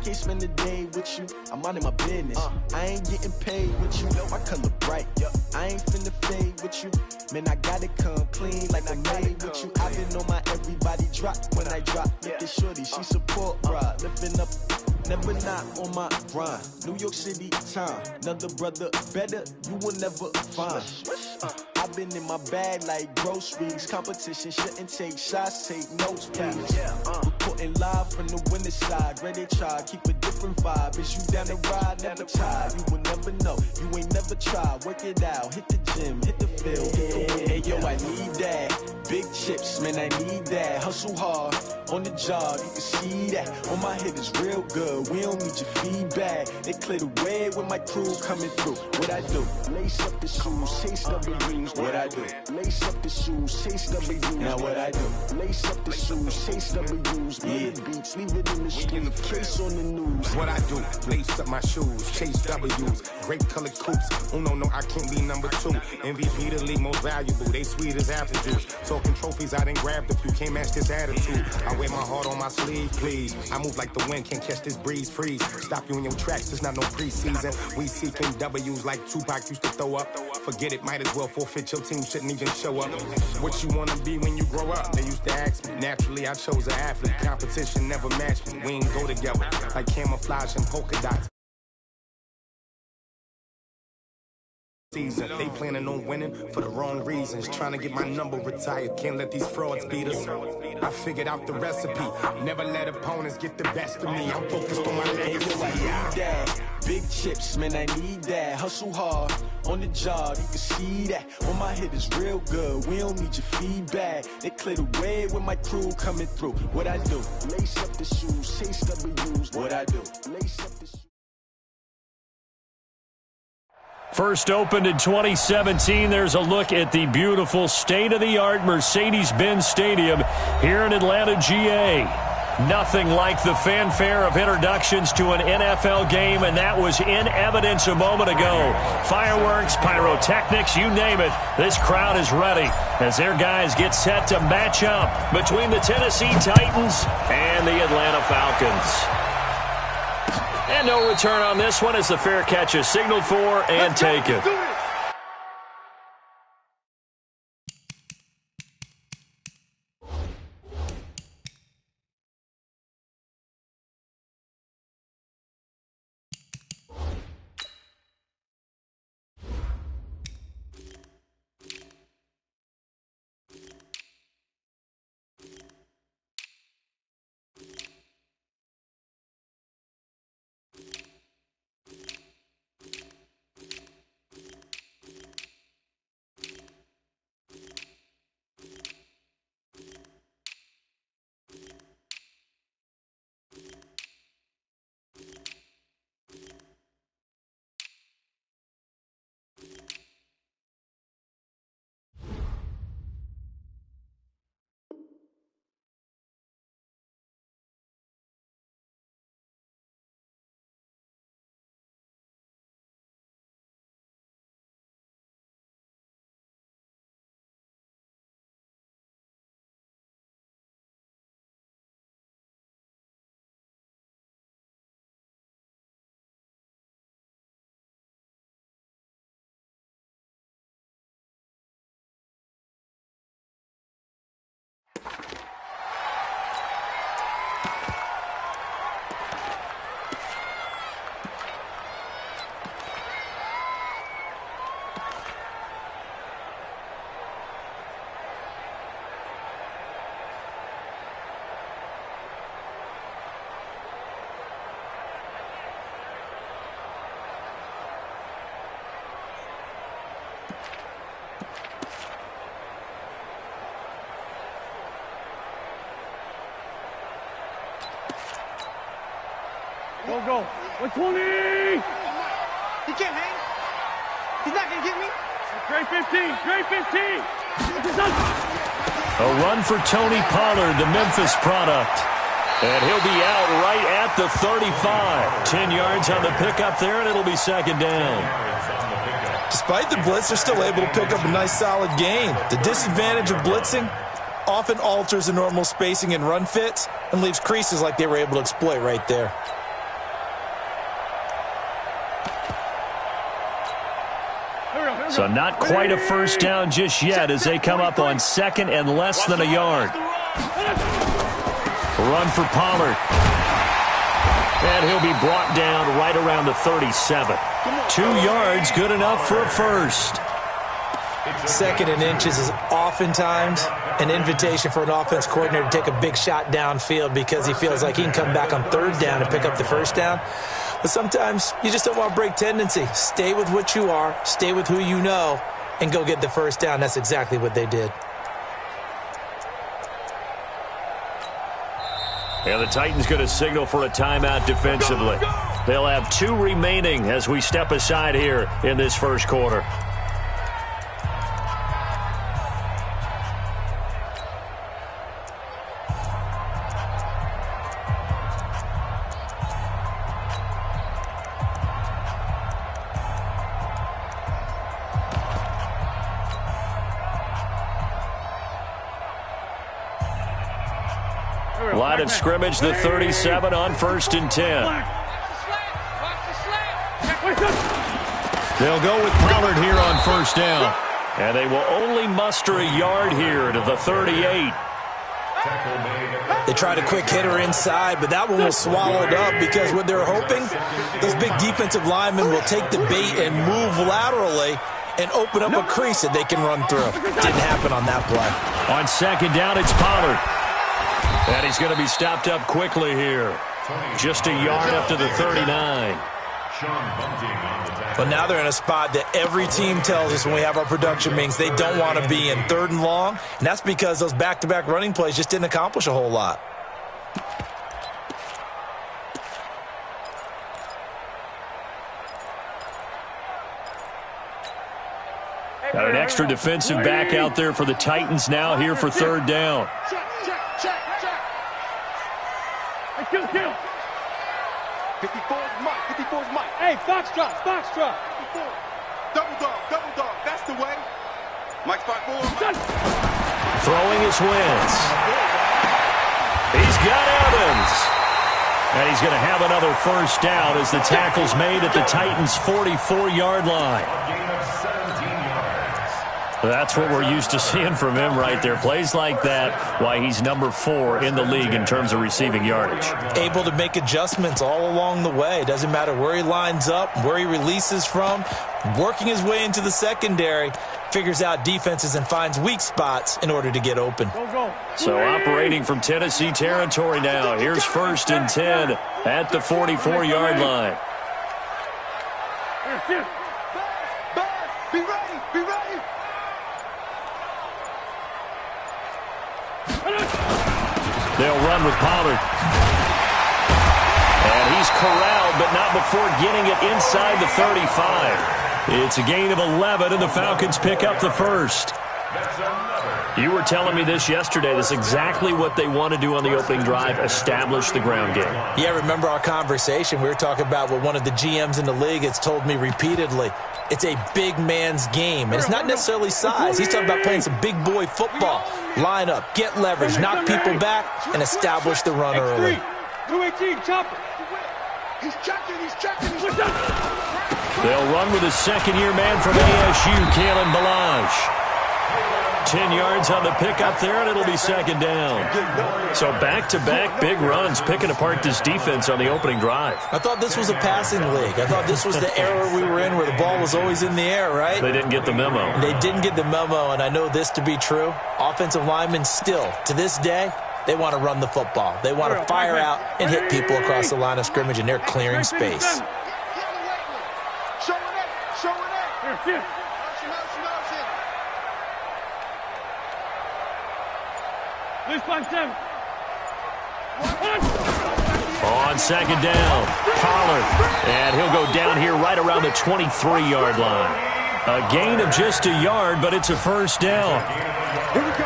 can't spend a day with you, I'm minding my business. I ain't getting paid with you, my color bright. I ain't finna fade with you, man, I gotta come clean like I made with you. I've been on my everybody drop when I drop. Look at shorty, she support, bruh. Lifting up, never not on my grind. New York City time, another brother better, you will never find. I've been in my bag like groceries. Competition shouldn't take shots, take notes, please. Reporting live from the winning side. Ready to try, keep a different vibe. Is you down the ride? Never try. You will never know. You ain't never tried. Work it out. Hit the gym, hit the field. Hey yo, I need that. Big chips, man, I need that. Hustle hard on the job, you can see that. On my head is real good. We don't need your feedback. They clear the way with my crew coming through. What I do? Lace up the shoes, chase W's. What I do? Lace up the shoes, chase W's. Now what I do? Lace up the shoes, chase W's. Murder beats, leave it in the street. Case on the news. What I do? Lace up my shoes, chase W's. Great colored coops. Oh no, I can't be number 2. MVP the league most valuable. They sweet as apple juice. Talking trophies, I done grabbed a few. Can't match this attitude. I wear my heart on my sleeve, please. I move like the wind, can't catch this breeze, freeze. Stop you in your tracks, it's not no preseason. We seeking W's like Tupac used to throw up. Forget it, might as well forfeit. Your team shouldn't even show up. What you wanna be when you grow up? They used to ask me. Naturally, I chose an athlete. Competition never matched me. We ain't go together like camouflage and polka dots. They planning on winning for the wrong reasons. Trying to get my number retired. Can't let these frauds beat us. I figured out the recipe. Never let opponents get the best of me. I'm focused on my legacy. I need that. Big chips, man, I need that. Hustle hard on the job, you can see that. On my head is real good. We don't need your feedback. They clear the way with my crew coming through. What I do? Lace up the shoes, chase W's. What I do? Lace up the shoes. First opened in 2017, there's a look at the beautiful state-of-the-art Mercedes-Benz Stadium here in Atlanta, GA. Nothing like the fanfare of introductions to an NFL game, and that was in evidence a moment ago. Fireworks, pyrotechnics, you name it, this crowd is ready as their guys get set to match up between the Tennessee Titans and the Atlanta Falcons. And no return on this one as the fair catch is signaled for and taken. Go. 120! He can't hang. He's not going to get me. Great 15. Great 15. A run for Tony Pollard, the Memphis product. And he'll be out right at the 35. 10 yards on the pickup there, and it'll be second down. Despite the blitz, they're still able to pick up a nice solid gain. The disadvantage of blitzing often alters the normal spacing and run fits and leaves creases like they were able to exploit right there. So not quite a first down just yet as they come up on second and less than a yard. Run for Pollard. And he'll be brought down right around the 37. 2 yards, good enough for a first. Second and inches is oftentimes an invitation for an offense coordinator to take a big shot downfield because he feels like he can come back on third down and pick up the first down. But sometimes you just don't want to break tendency. Stay with what you are, stay with who you know, and go get the first down. That's exactly what they did. And the Titans going to signal for a timeout defensively. They'll have 2 remaining as we step aside here in this first quarter. Line of scrimmage, the 37 on 1st and 10. They'll go with Pollard here on 1st down. And they will only muster a yard here to the 38. They tried a quick hitter inside, but that one was swallowed up because what they're hoping, those big defensive linemen will take the bait and move laterally and open up a crease that they can run through. Didn't happen on that play. On 2nd down, it's Pollard. And he's going to be stopped up quickly here. Just a yard up to the 39. But now they're in a spot that every team tells us when we have our production meetings they don't want to be in, 3rd and long. And that's because those back-to-back running plays just didn't accomplish a whole lot. Got an extra defensive back out there for the Titans now here for 3rd down. Kill. 54's Mike. 54's Mike. Hey, foxtrot. Double dog. That's the way. Mike spot 4. Mike. Throwing his wins. He's got Evans. And he's going to have another first down as the tackle's made at the Titans' 44-yard line. That's what we're used to seeing from him right there. Plays like that, why he's number 4 in the league in terms of receiving yardage. Able to make adjustments all along the way. Doesn't matter where he lines up, where he releases from. Working his way into the secondary, figures out defenses and finds weak spots in order to get open. So operating from Tennessee territory now. Here's 1st and 10 at the 44-yard line. Be ready. They'll run with Pollard. And he's corralled, but not before getting it inside the 35. It's a gain of 11, and the Falcons pick up the first. You were telling me this yesterday. That's exactly what they want to do on the opening drive, establish the ground game. Yeah, remember our conversation. We were talking about what one of the GMs in the league has told me repeatedly. It's a big man's game, and it's not necessarily size. He's talking about playing some big boy football. Line up, get leverage, knock people back, and establish the run early. 218, chopper. He's checking. They'll run with a second-year man from ASU, Kalen Ballage. 10 yards on the pickup there, and it'll be 2nd down. So back-to-back big runs, picking apart this defense on the opening drive. I thought this was a passing league. I thought this was the era we were in where the ball was always in the air, right? They didn't get the memo. They didn't get the memo, and I know this to be true. Offensive linemen still, to this day, they want to run the football. They want to fire out and hit people across the line of scrimmage, and they're clearing space. On 2nd down, Pollard. And he'll go down here right around the 23-yard line. A gain of just a yard, but it's a first down.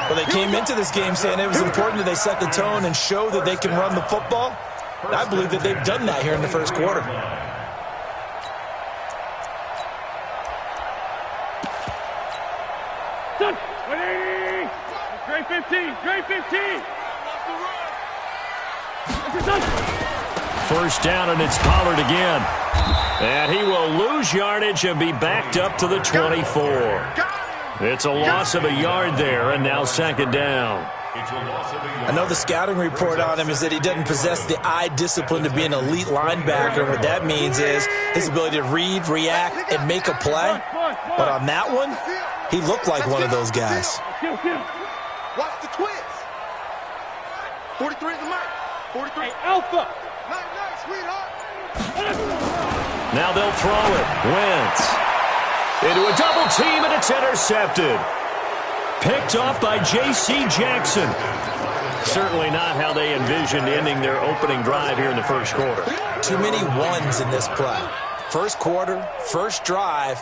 Well, they came into this game saying it was important that they set the tone and show that they can run the football. I believe that they've done that here in the first quarter. Great 15. first down, and it's Pollard again. And he will lose yardage and be backed up to the 24. It's a loss of a yard there, and now second down. I know the scouting report on him is that he doesn't possess the eye discipline to be an elite linebacker. What that means is his ability to read, react, and make a play. But on that one, he looked like one of those guys. Watch the twins. 43 is the mark. 43. Hey, Alpha. Nice, sweetheart. Now they'll throw it. Wentz into a double team, and it's intercepted. Picked off by J.C. Jackson. Certainly not how they envisioned ending their opening drive here in the first quarter. Too many ones in this play. First quarter, first drive,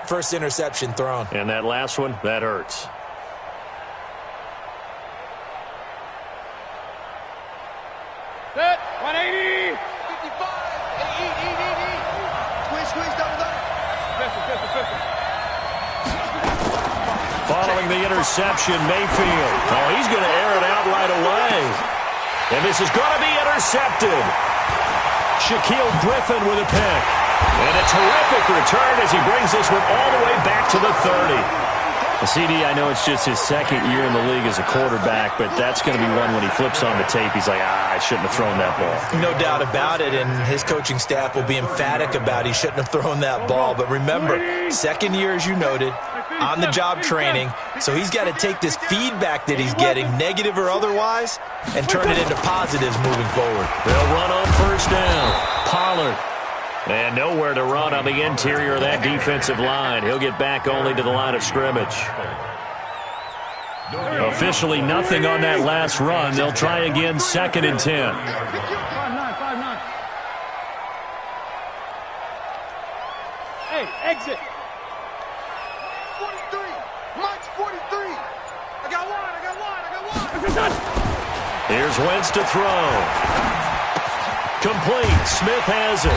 first interception thrown. And that last one, that hurts. Set. 180. 55. Squeeze, double. Pistol. Following the interception, Mayfield. Oh, he's going to air it out right away. And this is going to be intercepted. Shaquille Griffin with a pick. And a terrific return as he brings this one all the way back to the 30. The CD, I know it's just his second year in the league as a quarterback, but that's going to be one when he flips on the tape. He's like, I shouldn't have thrown that ball. No doubt about it, and his coaching staff will be emphatic about he shouldn't have thrown that ball. But remember, second year, as you noted, on-the-job training, so he's got to take this feedback that he's getting, negative or otherwise, and turn it into positives moving forward. They'll run on first down. Pollard. And nowhere to run on the interior of that defensive line. He'll get back only to the line of scrimmage. Officially nothing on that last run. They'll try again, 2nd and 10. 5-9. Hey, exit. 43. Mike's 43. I got one. Here's Wentz to throw. Complete. Smith has it.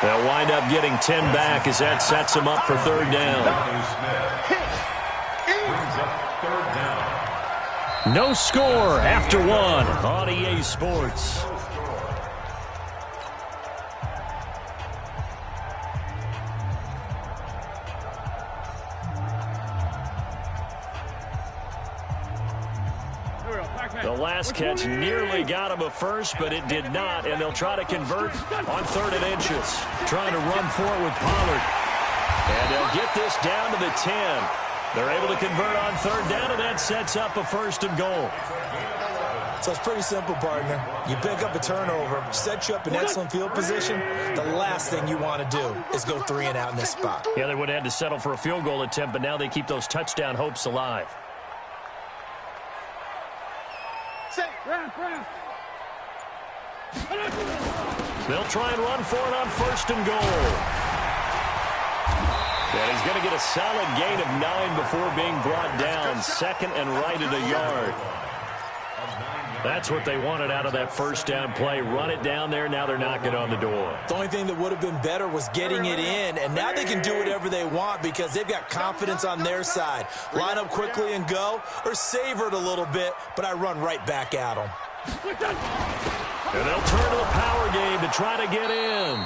They'll wind up getting 10 back as that sets him up for third down. No score after one on EA Sports. The last catch nearly got him a first, but it did not, and they'll try to convert on 3rd and inches. Trying to run for it with Pollard. And they'll get this down to the 10. They're able to convert on 3rd down, and that sets up a 1st and goal. So it's pretty simple, partner. You pick up a turnover, set you up in excellent field position. The last thing you want to do is go 3 and out in this spot. Yeah, they would have had to settle for a field goal attempt, but now they keep those touchdown hopes alive. They'll try and run for it on 1st and goal. And he's going to get a solid gain of 9 before being brought down. 2nd and right at a yard. That's what they wanted out of that first down play. Run it down there. Now they're knocking on the door. The only thing that would have been better was getting it in, and now they can do whatever they want because they've got confidence on their side. Line up quickly and go, or savor it a little bit, but I run right back at them. And they'll turn to the power game to try to get in.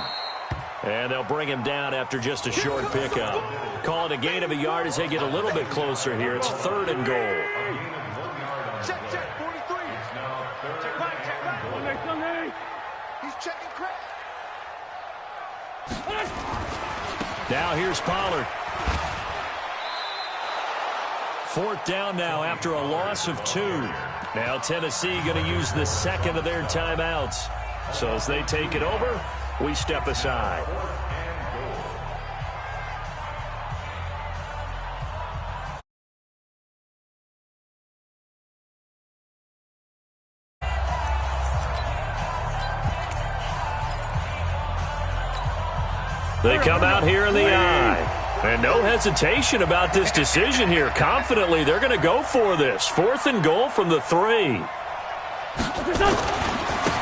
And they'll bring him down after just a short pickup. Call it a gain of a yard as they get a little bit closer here. It's 3rd and goal. Check, 43. Check back. He's checking crack. Now here's Pollard. 4th down now after a loss of 2. Now Tennessee going to use the 2nd of their timeouts. So as they take it over, we step aside. They come out here in the eye. And no hesitation about this decision here. Confidently, they're going to go for this. 4th and goal from the 3.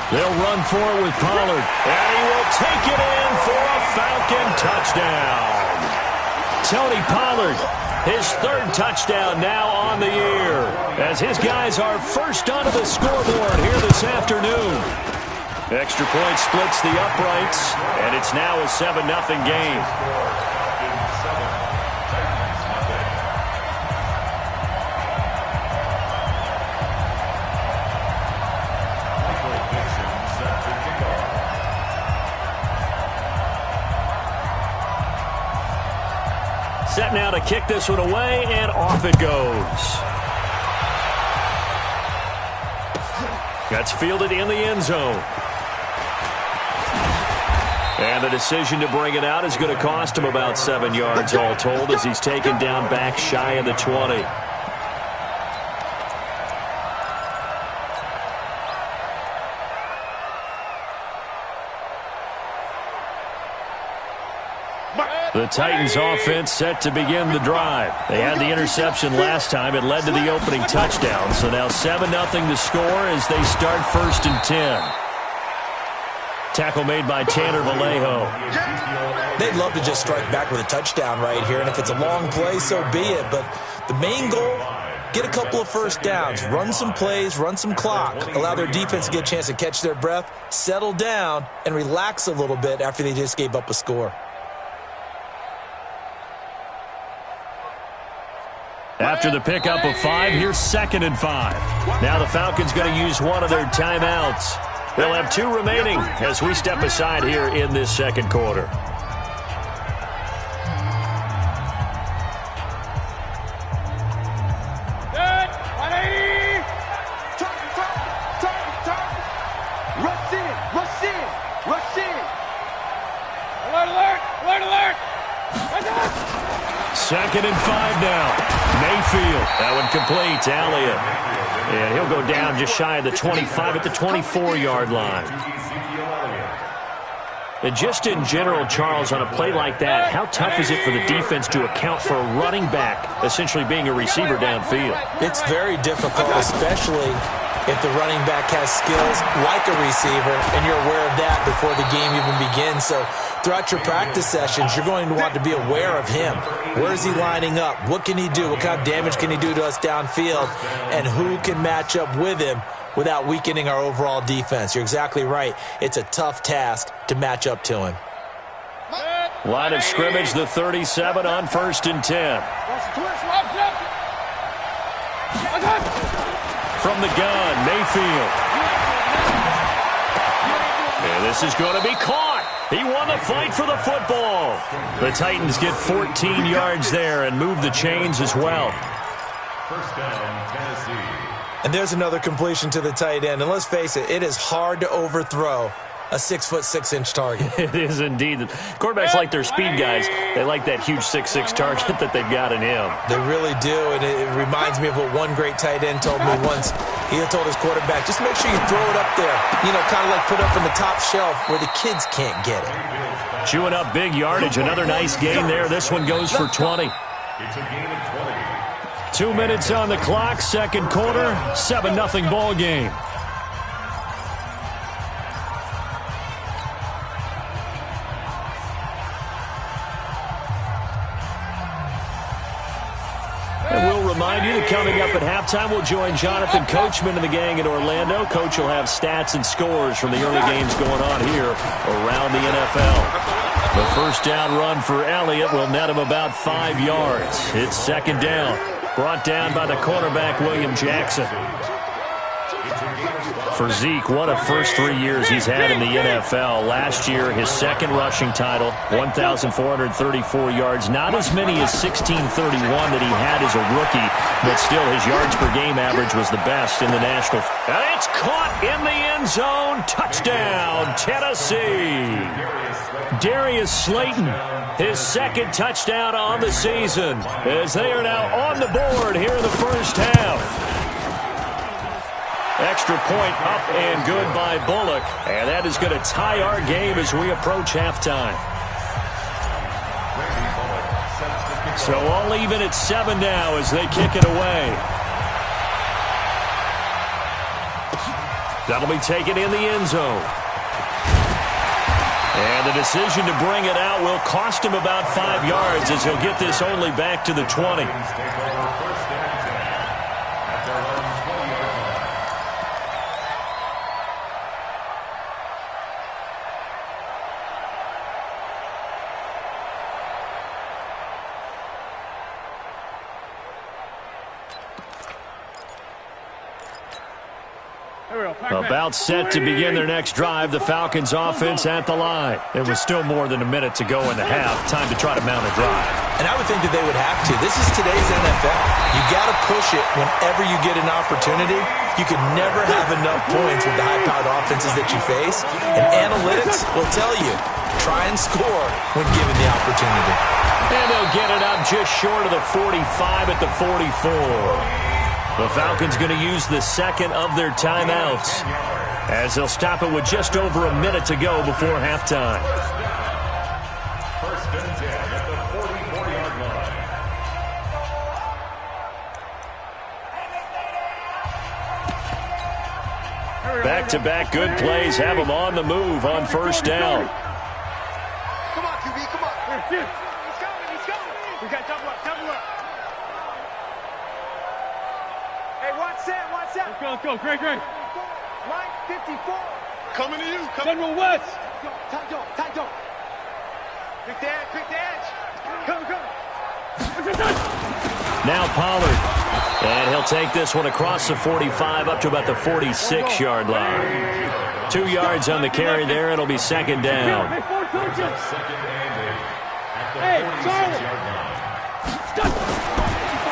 They'll run for it with Pollard. And he will take it in for a Falcon touchdown. Tony Pollard, his 3rd touchdown now on the year. As his guys are first onto the scoreboard here this afternoon. Extra point splits the uprights, and it's now a 7-0 game. Set now to kick this one away, and off it goes. That's fielded in the end zone. And the decision to bring it out is going to cost him about 7 yards all told as he's taken down back shy of the 20. The Titans offense set to begin the drive. They had the interception last time. It led to the opening touchdown. So now 7-0 to score as they start 1st and 10. Tackle made by Tanner Vallejo. They'd love to just strike back with a touchdown right here. And if it's a long play, so be it. But the main goal, get a couple of first downs. Run some plays, run some clock. Allow their defense to get a chance to catch their breath, settle down, and relax a little bit after they just gave up a score. After the pickup of 5, here's 2nd and 5. Now the Falcons going to use one of their timeouts. They'll have 2 remaining as we step aside here in this second quarter. Good. 180. Target. Rush in. Alert. 2nd and 5 now. Mayfield, that one complete to Elliott. And he'll go down just shy of the 25 at the 24-yard line. And just in general, Charles, on a play like that, how tough is it for the defense to account for a running back essentially being a receiver downfield? It's very difficult, especially if the running back has skills like a receiver, and you're aware of that before the game even begins. So throughout your practice sessions, you're going to want to be aware of him. Where is he lining up? What can he do? What kind of damage can he do to us downfield? And who can match up with him without weakening our overall defense? You're exactly right. It's a tough task to match up to him. Line of scrimmage, the 37 on 1st and 10. From the gun, Mayfield. And this is going to be caught. He won the fight for the football. The Titans get 14 yards there and move the chains as well. First down, Tennessee. And there's another completion to the tight end. And let's face it, it is hard to overthrow a 6'6" target. It is indeed. Quarterbacks like their speed guys. They like that huge 6'6" target that they've got in him. They really do, and it reminds me of what one great tight end told me once. He had told his quarterback, just make sure you throw it up there, kind of like put it up on the top shelf where the kids can't get it. Chewing up big yardage. Another nice gain there. This one goes for 20. It's a gain of 20. 2 minutes on the clock, second quarter, 7-0 ball game. And we'll remind you that coming up at halftime, we'll join Jonathan Coachman and the gang in Orlando. Coach will have stats and scores from the early games going on here around the NFL. The first down run for Elliott will net him about 5 yards. It's 2nd down, brought down by the cornerback, William Jackson. For Zeke, what a first 3 years he's had in the NFL. Last year, his second rushing title, 1,434 yards. Not as many as 1,631 that he had as a rookie, but still his yards per game average was the best in the national. And it's caught in the end zone. Touchdown, Tennessee. Darius Slayton, his second touchdown on the season, as they are now on the board here in the first half. Extra point up and good by Bullock. And that is going to tie our game as we approach halftime. So all even at 7 now as they kick it away. That'll be taken in the end zone. And the decision to bring it out will cost him about 5 yards as he'll get this only back to the 20. About set to begin their next drive, the Falcons offense at the line. There was still more than a minute to go in the half. Time to try to mount a drive. And I would think that they would have to. This is today's NFL. You got to push it whenever you get an opportunity. You can never have enough points with the high-powered offenses that you face. And analytics will tell you, try and score when given the opportunity. And they'll get it up just short of the 45 at the 44. The Falcons going to use the second of their timeouts as they'll stop it with just over a minute to go before halftime. First and 10 at the 44-yard line. Back-to-back good plays have them on the move on first down. Come on, QB, come on. He's coming, he's coming. We got double up, double up. Hey, watch that. Let's go, Great. Line 54. Coming to you. General West. Tight go. Quick the edge. Come. Now Pollard. And he'll take this one across the 45 up to about the 46-yard line. 2 yards on the carry there. It'll be second down. Hey, Charlie.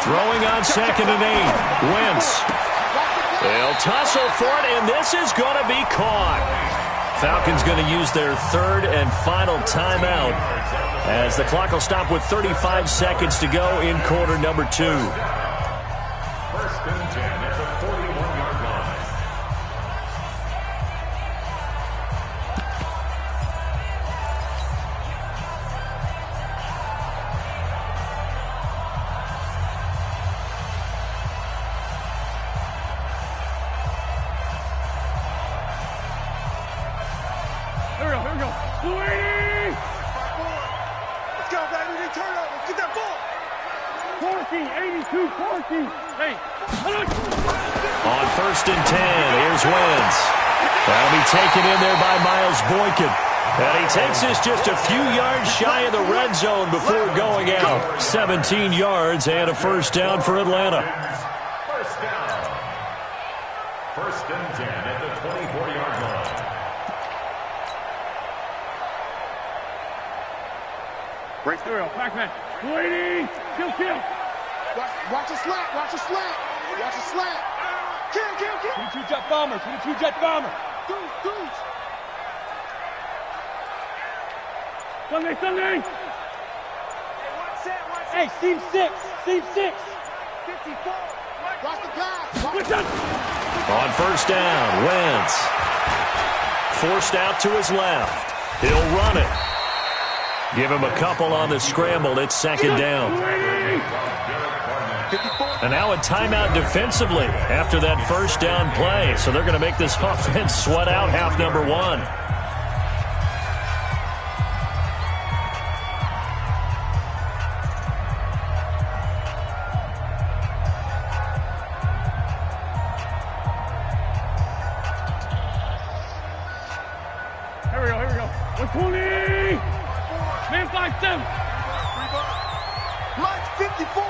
Throwing on second and 8. Wentz. They'll tussle for it, and this is going to be caught. Falcons going to use their third and final timeout as the clock will stop with 35 seconds to go in quarter number 2. First and 10 at the 41-yard line. Here we go. 280. Let's go, baby. They turn over. Get that ball. 14. Hey. On first and 10, here's Wentz. That'll be taken in there by Miles Boykin. And he takes this just a few yards shy of the red zone before going out. 17 yards and a first down for Atlanta. First down. First and 10 at the 24-yard line. Break Here we go. Backman. 280. Kill. Watch a slant. Kill. 22 jet bomber. Goose. Sunday. Hey, seam 6. 54. Watch the pass. On first down, Wentz. Forced out to his left. He'll run it. Give him a couple on the scramble. It's second down. And now a timeout defensively after that first down play. So they're going to make this offense sweat out half number 1. Here we go. 120. Man 5-7. Mike's 54.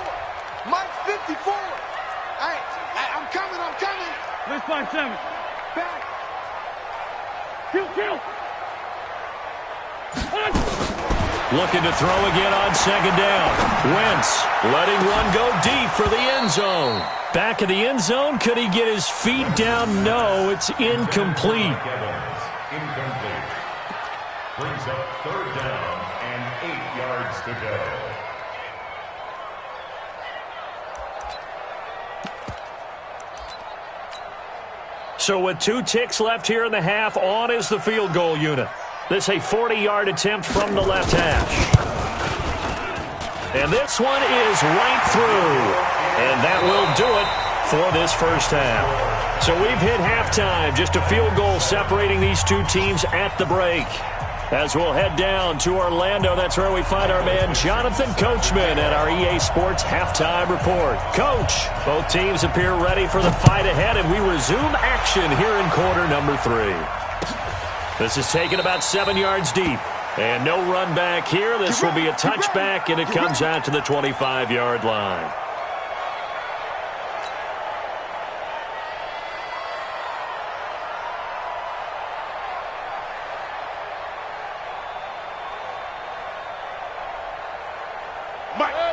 Hey, I'm coming. Man 5-7. Back. Kill. Looking to throw again on second down. Wentz letting one go deep for the end zone. Back of the end zone. Could he get his feet down? No, it's incomplete. Incomplete. Brings up third down and 8 yards to go. So with 2 ticks left here in the half, on is the field goal unit. This a 40-yard attempt from the left hash. And this one is right through. And that will do it for this first half. So we've hit halftime. Just a field goal separating these two teams at the break. As we'll head down to Orlando, that's where we find our man Jonathan Coachman at our EA Sports Halftime Report. Coach, both teams appear ready for the fight ahead, and we resume action here in quarter number 3. This is taken about 7 yards deep. And no run back here. This will be a touchback, and it comes out to the 25-yard line.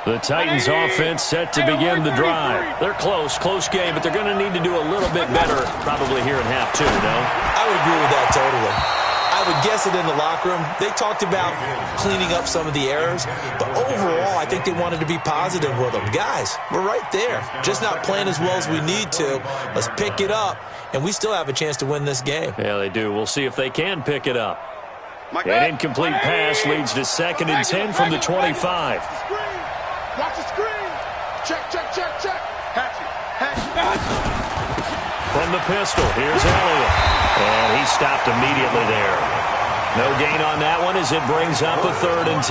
The Titans offense set to begin the drive. They're close game, but they're going to need to do a little bit better probably here in half two, no? I would agree with that totally. I would guess it in the locker room. They talked about cleaning up some of the errors, but overall, I think they wanted to be positive with them. Guys, we're right there. Just not playing as well as we need to. Let's pick it up, and we still have a chance to win this game. Yeah, they do. We'll see if they can pick it up. An incomplete pass leads to 2nd and 10 from the 25. Watch the screen. Check. Hatch it. From the pistol, here's Elliott. And he stopped immediately there. No gain on that one as it brings up a 3rd and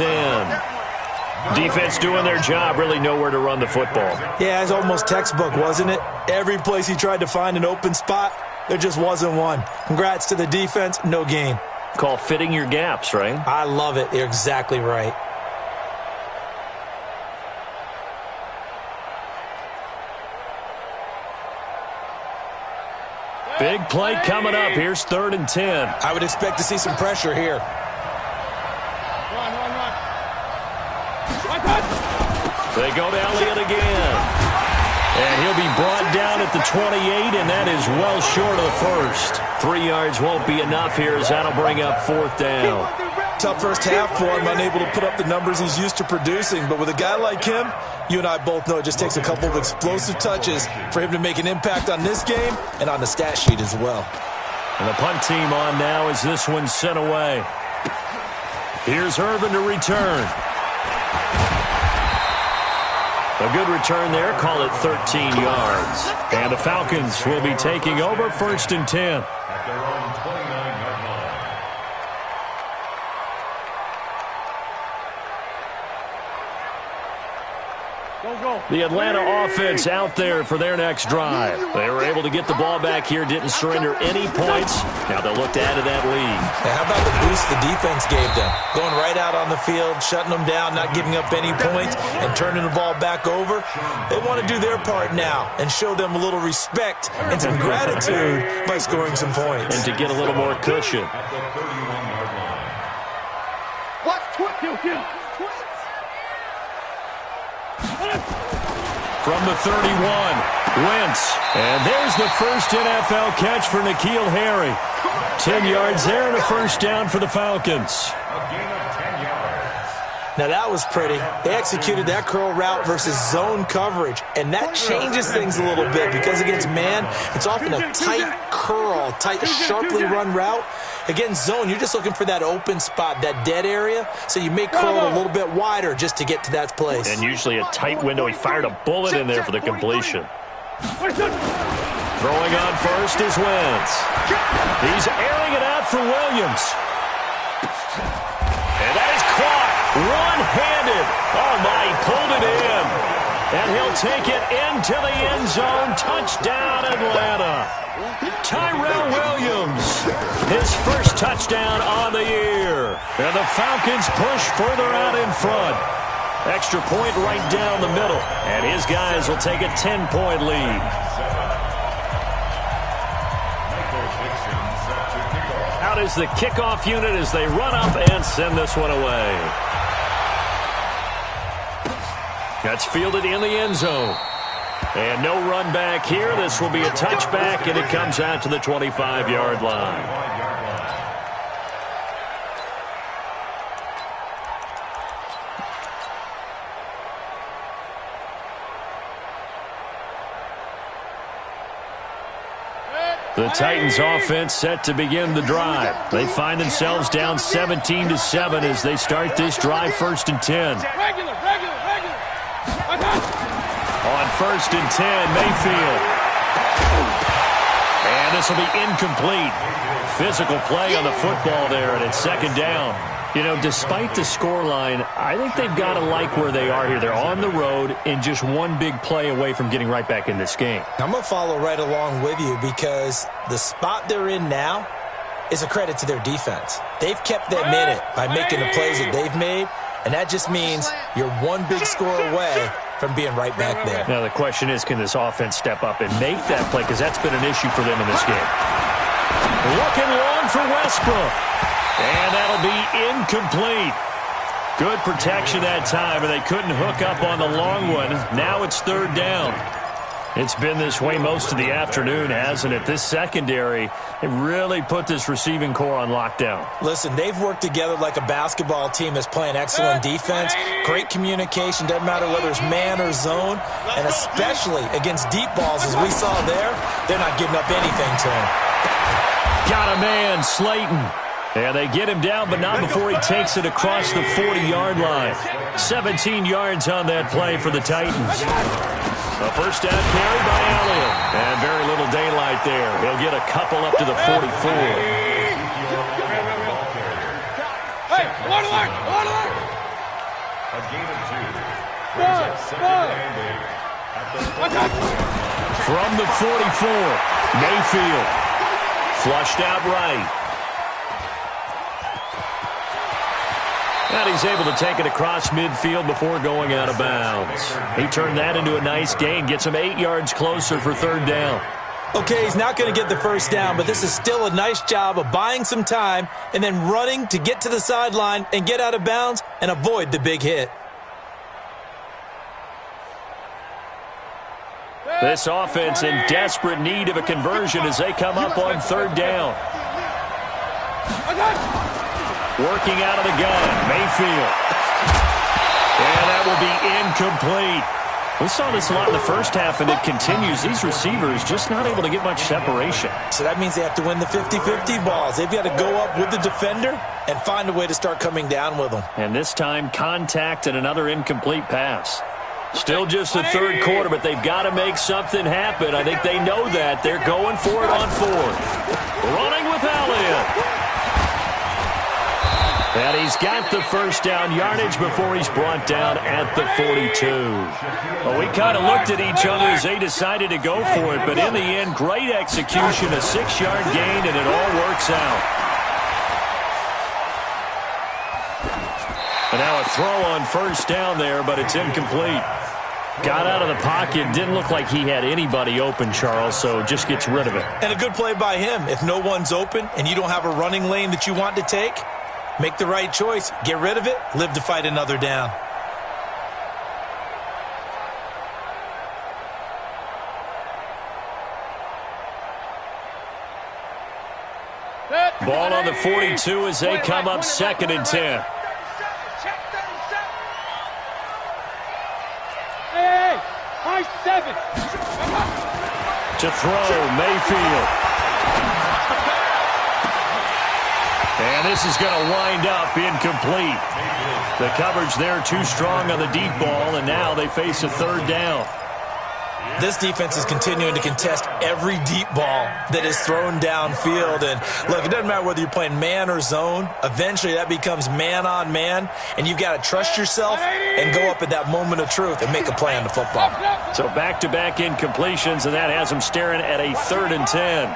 10. Defense doing their job, really nowhere to run the football. Yeah, it's almost textbook, wasn't it? Every place he tried to find an open spot, there just wasn't one. Congrats to the defense, no gain. Called fitting your gaps, right? I love it. You're exactly right. Big play coming up. Here's 3rd and 10. I would expect to see some pressure here. Run. They go to Elliott again. And he'll be brought down at the 28, and that is well short of the first. 3 yards won't be enough here as that'll bring up 4th down. Tough first half for him, unable to put up the numbers he's used to producing. But with a guy like him, you and I both know it just takes a couple of explosive touches for him to make an impact on this game and on the stat sheet as well. And the punt team on now as this one's sent away. Here's Irvin to return. A good return there, call it 13 yards. And the Falcons will be taking over 1st and 10. At their own 29-yard line. Go. The Atlanta offense out there for their next drive. They were able to get the ball back here, didn't surrender any points. Now they'll look to add to that lead. Now, how about the boost the defense gave them? Going right out on the field, shutting them down, not giving up any points, and turning the ball back over. They want to do their part now and show them a little respect and some gratitude by scoring some points. And to get a little more cushion. At the 31-yard line. Watch twins. From the 31, Wentz. And there's the first NFL catch for N'Keal Harry. 10 yards there and a first down for the Falcons. A gain of 10 yards. Now, that was pretty. They executed that curl route versus zone coverage, and that changes things a little bit because against man, it's often a tight curl, tight, sharply run route. Against zone, you're just looking for that open spot, that dead area, so you may curl it a little bit wider just to get to that place. And usually a tight window. He fired a bullet in there for the completion. Throwing on first is Wentz. He's airing it out for Williams. And that is caught one-handed. Oh, my, he pulled it in. And he'll take it into the end zone. Touchdown, Atlanta. Tyrell Williams, his first touchdown on the year. And the Falcons push further out in front. Extra point right down the middle. And his guys will take a 10-point lead. Out is the kickoff unit as they run up and send this one away. That's fielded in the end zone. And no run back here. This will be a touchback, and it comes out to the 25-yard line. The Titans offense set to begin the drive. They find themselves down 17-7 as they start this drive 1st and 10. Regular. On 1st and 10, Mayfield. And this will be incomplete. Physical play on the football there, and it's 2nd down. You know, despite the scoreline, I think they've got to like where they are here. They're on the road and just one big play away from getting right back in this game. I'm going to follow right along with you because the spot they're in now is a credit to their defense. They've kept them in it by making the plays that they've made, and that just means you're one big score away from being right back there. Now, the question is, can this offense step up and make that play? Because that's been an issue for them in this game. Looking long for Westbrook. And that'll be incomplete. Good protection that time, and they couldn't hook up on the long one. Now it's third down. It's been this way most of the afternoon, hasn't it? This secondary, it really put this receiving core on lockdown. Listen, they've worked together like a basketball team that's playing excellent defense. Great communication, doesn't matter whether it's man or zone. And especially against deep balls, as we saw there, they're not giving up anything to him. Got a man, Slayton. And they get him down, but not before he takes it across the 40-yard line. 17 yards on that play for the Titans. A first down carry by Elliott. And very little daylight there. He'll get a couple up to the 44. Hey, one alert! One alert! A gain of 2. Brings up second and 8. From the 44, Mayfield. Flushed out right. And he's able to take it across midfield before going out of bounds. He turned that into a nice gain, gets him 8 yards closer for third down. Okay, he's not going to get the first down, but this is still a nice job of buying some time and then running to get to the sideline and get out of bounds and avoid the big hit. This offense in desperate need of a conversion as they come up on third down. Working out of the gun, Mayfield. And that will be incomplete. We saw this a lot in the first half, and it continues. These receivers just not able to get much separation. So that means they have to win the 50-50 balls. They've got to go up with the defender and find a way to start coming down with them. And this time, contact and another incomplete pass. Still just the third quarter, but they've got to make something happen. I think they know that. They're going for it on fourth. Running with Elliott. And he's got the first down yardage before he's brought down at the 42. Well, we kind of looked at each other as they decided to go for it, but in the end, great execution, a 6-yard gain, and it all works out. And now a throw on first down there, but it's incomplete. Got out of the pocket, didn't look like he had anybody open, Charles, so just gets rid of it. And a good play by him. If no one's open and you don't have a running lane that you want to take, make the right choice. Get rid of it. Live to fight another down. Ball on the 42 as they come up second and 10. Hey, high 7. To throw, Mayfield. And this is going to wind up incomplete. The coverage there too strong on the deep ball, and now they face a third down. This defense is continuing to contest every deep ball that is thrown downfield. And look, it doesn't matter whether you're playing man or zone. Eventually that becomes man on man, and you've got to trust yourself and go up at that moment of truth and make a play on the football. So back-to-back incompletions, and that has them staring at a third and 10.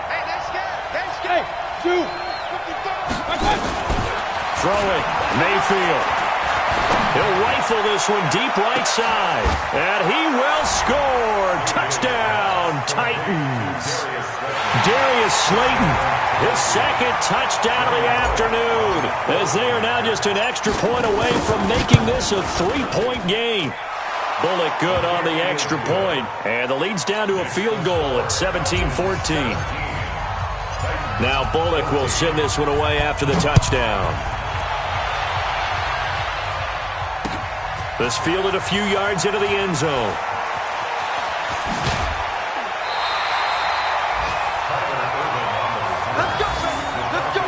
Throw it, Mayfield. He'll rifle this one deep right side. And he will score. Touchdown, Titans. Darius Slayton, his second touchdown of the afternoon, as they are now just an extra point away from making this a 3-point game. Bullock good on the extra point, and the lead's down to a field goal at 17-14. Now Bullock will send this one away after the touchdown. This fielded a few yards into the end zone. Let's go, let's go.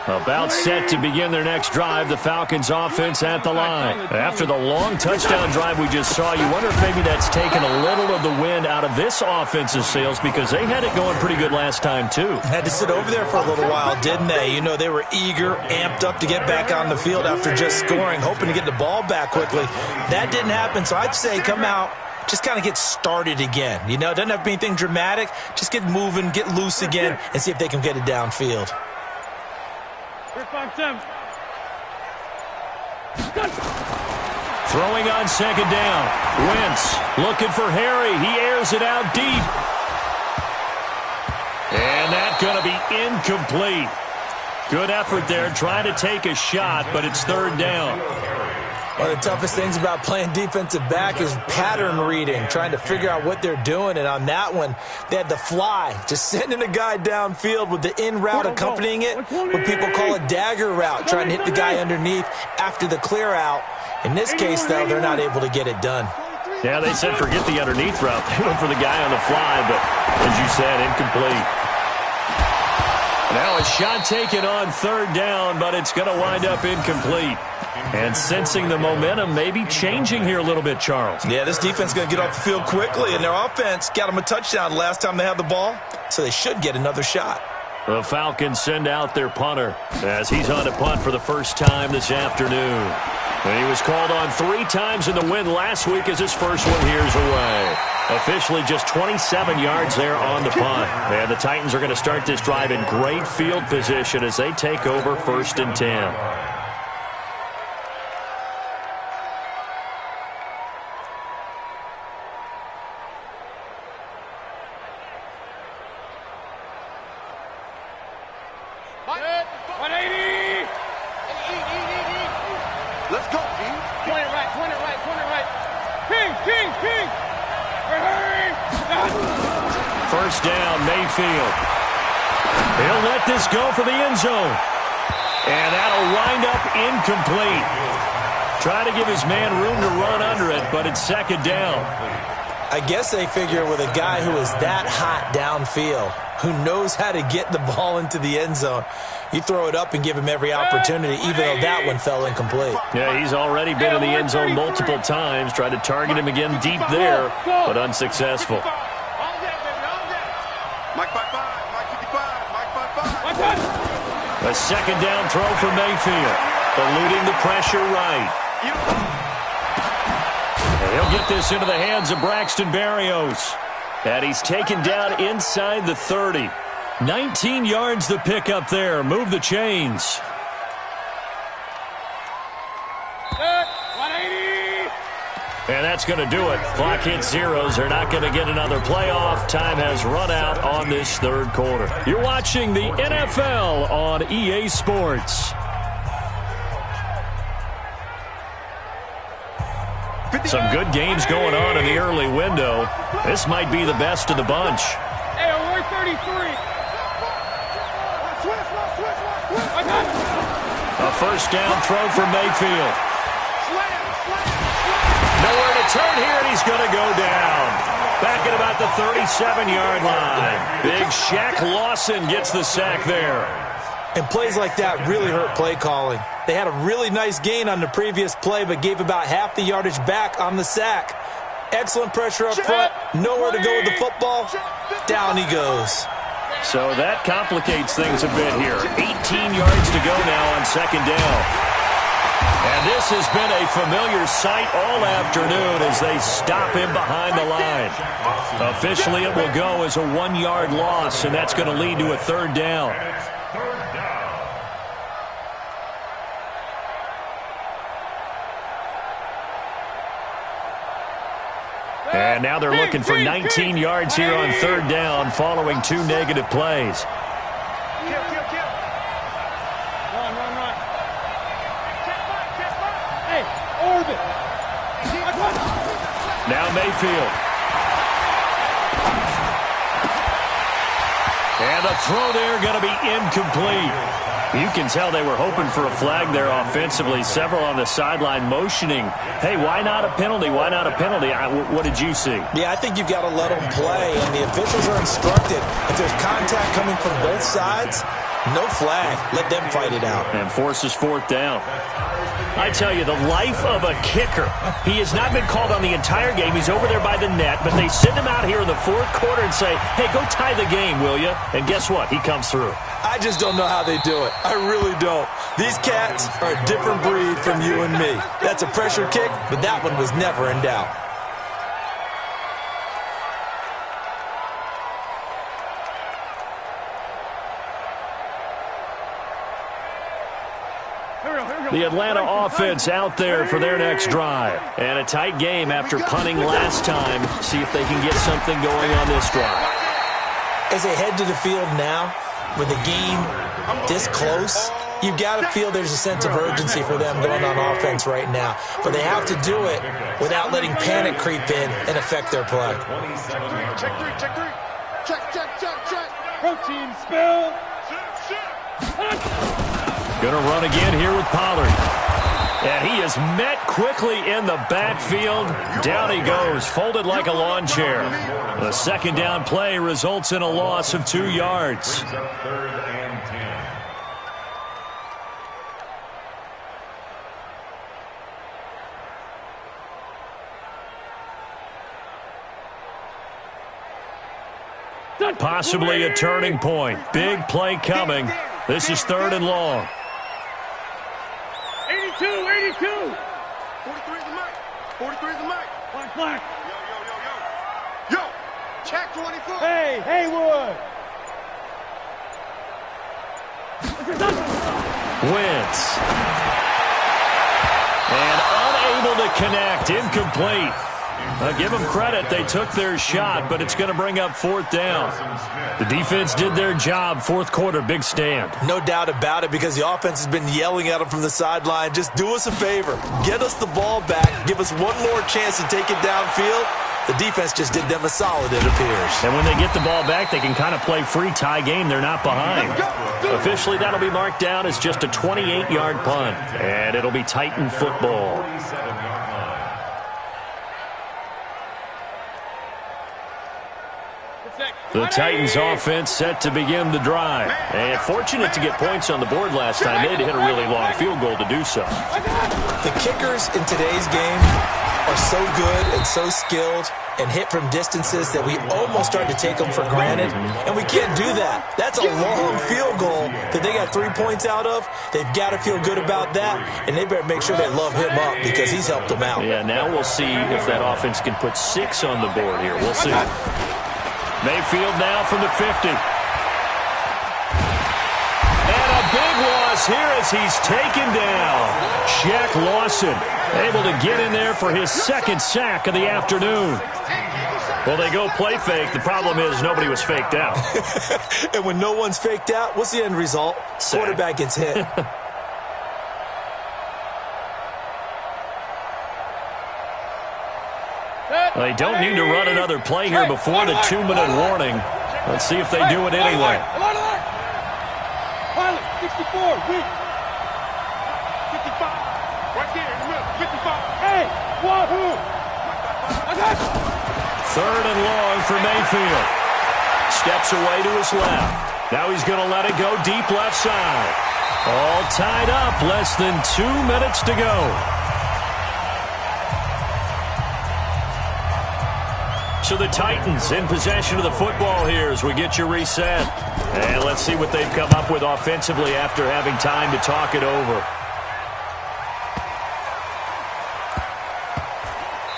About set to begin their next drive, the Falcons offense at the line. After the long touchdown drive we just saw, you wonder if maybe that's taken a little of the wind out of this offensive sails, because they had it going pretty good last time too. Had to sit over there for a little while, didn't they? You know, they were eager, amped up to get back on the field after just scoring, hoping to get the ball back quickly. That didn't happen, so I'd say come out, just kind of get started again. You know, it doesn't have to be anything dramatic. Just get moving, get loose again, and see if they can get it downfield. Throwing on second down. Wentz looking for Harry. He airs it out deep. And that going to be incomplete. Good effort there, trying to take a shot, but it's third down. One of the toughest things about playing defensive back is pattern reading, trying to figure out what they're doing. And on that one, they had the fly, just sending a guy downfield with the in route accompanying it, what people call a dagger route, trying to hit the guy underneath after the clear out. In this case, though, they're not able to get it done. Yeah, they said forget the underneath route. They went for the guy on the fly, but as you said, incomplete. Now a shot taken on third down, but it's going to wind up incomplete. And sensing the momentum maybe changing here a little bit, Charles. Yeah, this defense is going to get off the field quickly, and their offense got them a touchdown last time they had the ball, so they should get another shot. The Falcons send out their punter as he's on to punt for the first time this afternoon. And he was called on 3 times in the win last week as his first one here's away. Officially just 27 yards there on the punt. And the Titans are going to start this drive in great field position as they take over 1st and 10. Let's go, King. Point it right, point it right, point it right. King, King, King. Hurry. First down, Mayfield. He'll let this go for the end zone. And that'll wind up incomplete. Try to give his man room to run under it, but it's 2nd down. I guess they figure with a guy who is that hot downfield, who knows how to get the ball into the end zone, you throw it up and give him every opportunity, even though that one fell incomplete. Yeah, he's already been in the end zone multiple times, tried to target him again deep there, but unsuccessful. Mike 5-5, Mike 55, Mike 5-5. A 2nd down throw for Mayfield, eluding the pressure right. And he'll get this into the hands of Braxton Berrios. And he's taken down inside the 30. 19 yards to pick up there. Move the chains. 180. And that's going to do it. Clock hits zeros. They're not going to get another playoff. Time has run out on this 3rd quarter. You're watching the NFL on EA Sports. Some good games going on in the early window. This might be the best of the bunch. Hey, 133. A first down throw for Mayfield. Nowhere to turn here, and he's going to go down. Back at about the 37-yard line. Big Shaq Lawson gets the sack there. And plays like that really hurt play calling. They had a really nice gain on the previous play, but gave about half the yardage back on the sack. Excellent pressure up front. Nowhere to go with the football. Down he goes. So that complicates things a bit here. 18 yards to go now on 2nd down. And this has been a familiar sight all afternoon as they stop him behind the line. Officially, it will go as a 1-yard loss, and that's going to lead to a 3rd down. And now they're looking for 19 yards here on 3rd down following 2 negative plays. Run. Hey, orbit. Now Mayfield. And the throw there going to be incomplete. You can tell they were hoping for a flag there offensively. Several on the sideline motioning, hey, why not a penalty? Why not a penalty? What did you see? Yeah, I think you've got to let them play, and the officials are instructed. If there's contact coming from both sides, no flag. Let them fight it out. And forces 4th down. I tell you, the life of a kicker. He has not been called on the entire game. He's over there by the net, but they send him out here in the 4th quarter and say, hey, go tie the game, will you? And guess what? He comes through. I just don't know how they do it. I really don't. These cats are a different breed from you and me. That's a pressure kick, but that one was never in doubt. The Atlanta offense out there for their next drive. And a tight game after punting last time. See if they can get something going on this drive. As they head to the field now, with a game this close, you've got to feel there's a sense of urgency for them going on offense right now. But they have to do it without letting panic creep in and affect their play. Check three, check three. Check. Protein spill. Gonna run again here with Pollard. And he is met quickly in the backfield. Down he goes, folded like a lawn chair. The second down play results in a loss of 2 yards. Brings up 3rd and 10. Possibly a turning point. Big play coming. This is 3rd and long. 82. 43 is the mic. 43 is the mic. Black. Yo, check 24. Hey, Haywood. Wentz. And unable to connect. Incomplete. Give them credit. They took their shot, but it's going to bring up 4th down. The defense did their job. 4th quarter, big stand. No doubt about it, because the offense has been yelling at them from the sideline. Just do us a favor. Get us the ball back. Give us one more chance to take it downfield. The defense just did them a solid, it appears. And when they get the ball back, they can kind of play free tie game. They're not behind. Officially, that'll be marked down as just a 28-yard punt. And it'll be Titan football. 47-yard line. The Titans offense set to begin the drive. And fortunate to get points on the board last time. They had to hit a really long field goal to do so. The kickers in today's game are so good and so skilled and hit from distances that we almost start to take them for granted. And we can't do that. That's a long field goal that they got 3 points out of. They've got to feel good about that, and they better make sure they love him up because he's helped them out. Yeah, now we'll see if that offense can put 6 on the board here. We'll see. Mayfield now from the 50. And a big loss here as he's taken down. Shaq Lawson able to get in there for his 2nd sack of the afternoon. Well, they go play fake. The problem is nobody was faked out. And when no one's faked out, what's the end result? Sack. Quarterback gets hit. They don't need to run another play here before the 2-minute warning. Let's see if they do it anyway. Pilot, 64, weak. 55. Right there in the middle. 55. Hey, wahoo. I got you. 3rd and long for Mayfield. Steps away to his left. Now he's going to let it go deep left side. All tied up. Less than 2 minutes to go. So the Titans in possession of the football here as we get you reset. And let's see what they've come up with offensively after having time to talk it over.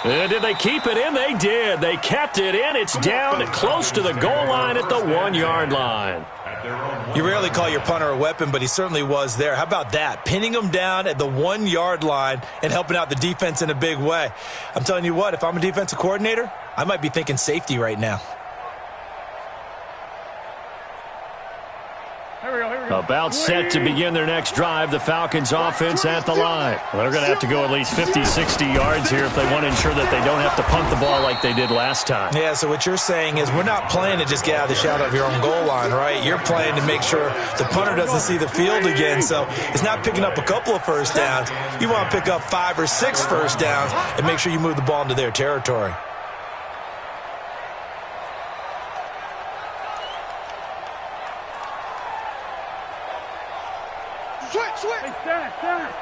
Did they keep it in? They did. They kept it in. It's down close to the goal line at the 1-yard line. You rarely call your punter a weapon, but he certainly was there. How about that? Pinning him down at the 1-yard line and helping out the defense in a big way. I'm telling you what, if I'm a defensive coordinator, I might be thinking safety right now. Here we go. About set to begin their next drive. The Falcons offense at the line. Well, they're going to have to go at least 50, 60 yards here if they want to ensure that they don't have to punt the ball like they did last time. Yeah, so what you're saying is we're not playing to just get out of the shadow of your own goal line, right? You're playing to make sure the punter doesn't see the field again. So it's not picking up a couple of first downs. You want to pick up 5 or 6 first downs and make sure you move the ball into their territory. Switch. Hey, stand.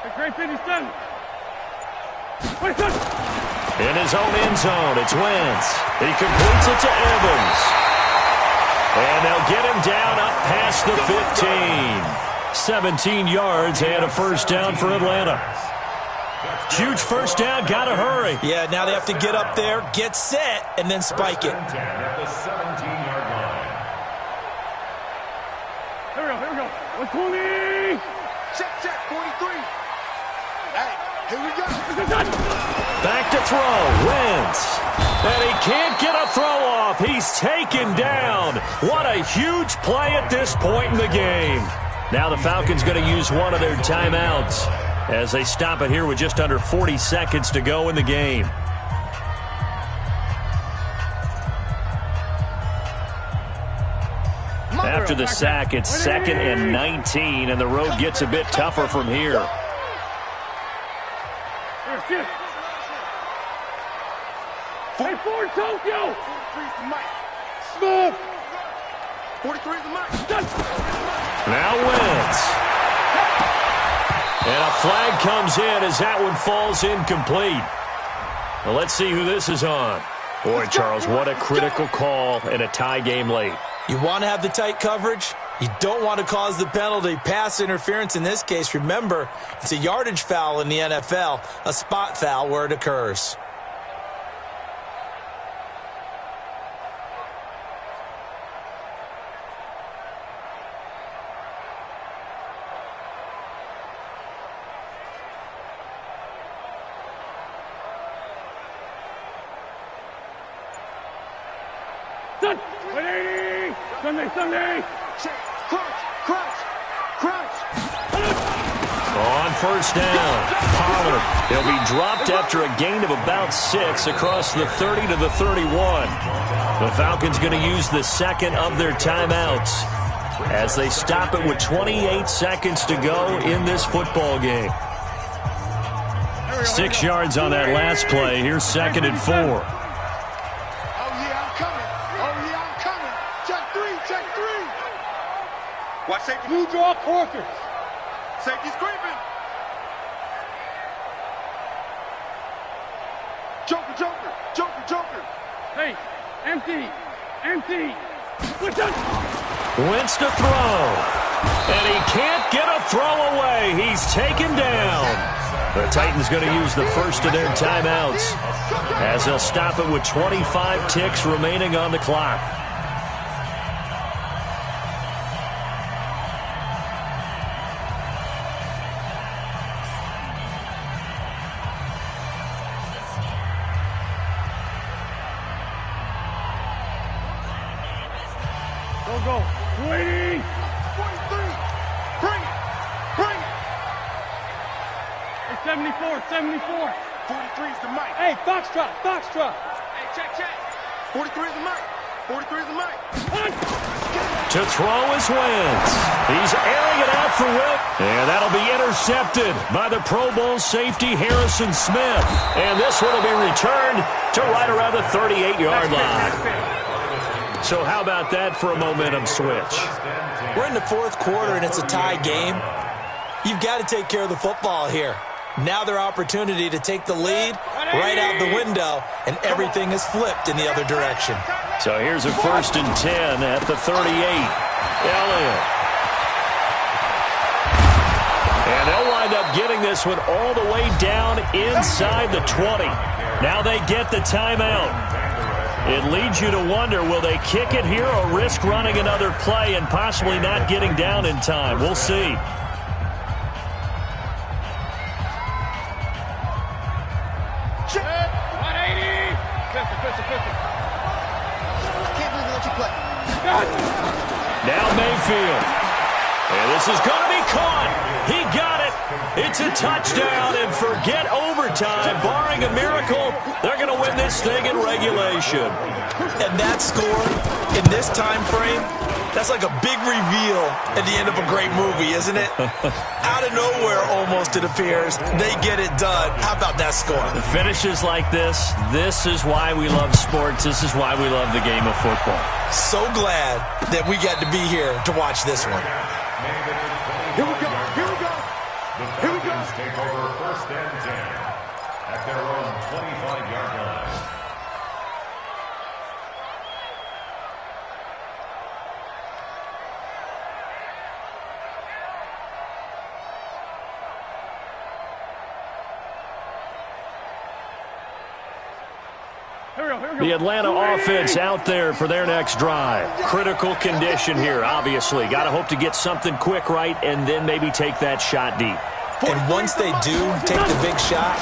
Hey, great finish, done. In his own end zone, it's Wentz. He completes it to Evans. And they'll get him down up past the 15. 17 yards and a first down for Atlanta. Huge first down, gotta hurry. Yeah, now they have to get up there, get set, and then spike it. At the 17-yard line. Here we go. 120. Check, 43. Hey, here we go. Back to throw, Wentz. And he can't get a throw off. He's taken down. What a huge play at this point in the game. Now the Falcons going to use one of their timeouts as they stop it here with just under 40 seconds to go in the game. After the sack, it's 2nd and 19, and the road gets a bit tougher from here. 4 Tokyo! Smooth! 43 is the mic. Now Wentz. And a flag comes in as that one falls incomplete. Well, let's see who this is on. Boy, Charles, what a critical call in a tie game late. You want to have the tight coverage. You don't want to cause the penalty. Pass interference in this case. Remember, it's a yardage foul in the NFL, a spot foul where it occurs. Sunday! Crunch! On first down, Pollard. He'll be dropped after a gain of about 6 across the 30 to the 31. The Falcons going to use the second of their timeouts as they stop it with 28 seconds to go in this football game. 6 yards on that last play. Here's 2nd and 4. Watch safety. Blue draw quarters. Safety's creeping. Joker. Hey, empty. Wentz to throw. And he can't get a throw away. He's taken down. The Titans going to use the first of their timeouts as they'll stop it with 25 ticks remaining on the clock. Go. 280. 43. Bring it. Hey, 74. 43 is the mic. Hey, Foxtrot. Hey, check. 43 is the mic. To throw is Wentz. He's airing it out for Witt. And that'll be intercepted by the Pro Bowl safety Harrison Smith. And this one will be returned to right around the 38-yard line. So how about that for a momentum switch? We're in the 4th quarter, and it's a tie game. You've got to take care of the football here. Now their opportunity to take the lead right out the window, and everything is flipped in the other direction. So here's a 1st and 10 at the 38. Elliott. And they'll wind up getting this one all the way down inside the 20. Now they get the timeout. It leads you to wonder, will they kick it here or risk running another play and possibly not getting down in time? We'll see. Check. 180. Can't believe they let you play. Now Mayfield. And this is going to be caught. He got it. It's a touchdown, and forget overtime. Barring a miracle, they're going to win this thing in regulation. And that score in this time frame, that's like a big reveal at the end of a great movie, isn't it? Out of nowhere, almost, it appears. They get it done. How about that score? The finishes like this is why we love sports. This is why we love the game of football. So glad that we got to be here to watch this one. Here we go. Take over 1st and 10 at their own 25-yard line. The Atlanta offense out there for their next drive. Critical condition here, obviously. Got to hope to get something quick right and then maybe take that shot deep. And once they do take the big shot,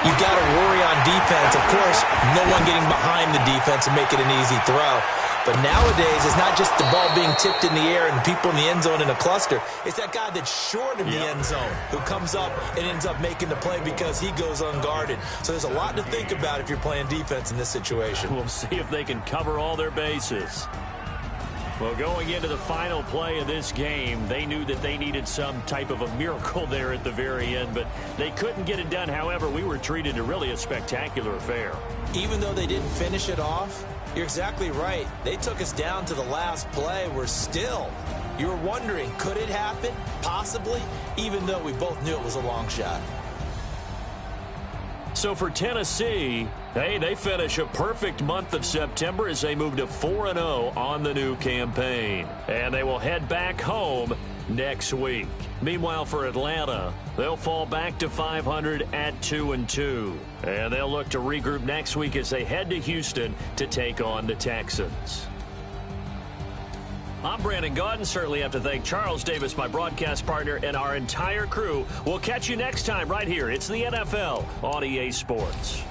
you got to worry on defense. Of course, no one getting behind the defense and make it an easy throw. But nowadays, it's not just the ball being tipped in the air and people in the end zone in a cluster. It's that guy that's short of the end zone who comes up and ends up making the play because he goes unguarded. So there's a lot to think about if you're playing defense in this situation. We'll see if they can cover all their bases. Well, going into the final play of this game, they knew that they needed some type of a miracle there at the very end, but they couldn't get it done. However, we were treated to really a spectacular affair. Even though they didn't finish it off, you're exactly right. They took us down to the last play. You were wondering, could it happen? Possibly, even though we both knew it was a long shot. So for Tennessee, they finish a perfect month of September as they move to 4-0 on the new campaign. And they will head back home next week. Meanwhile, for Atlanta, they'll fall back to 500 at 2-2. And they'll look to regroup next week as they head to Houston to take on the Texans. I'm Brandon Gaudin. Certainly have to thank Charles Davis, my broadcast partner, and our entire crew. We'll catch you next time right here. It's the NFL on EA Sports.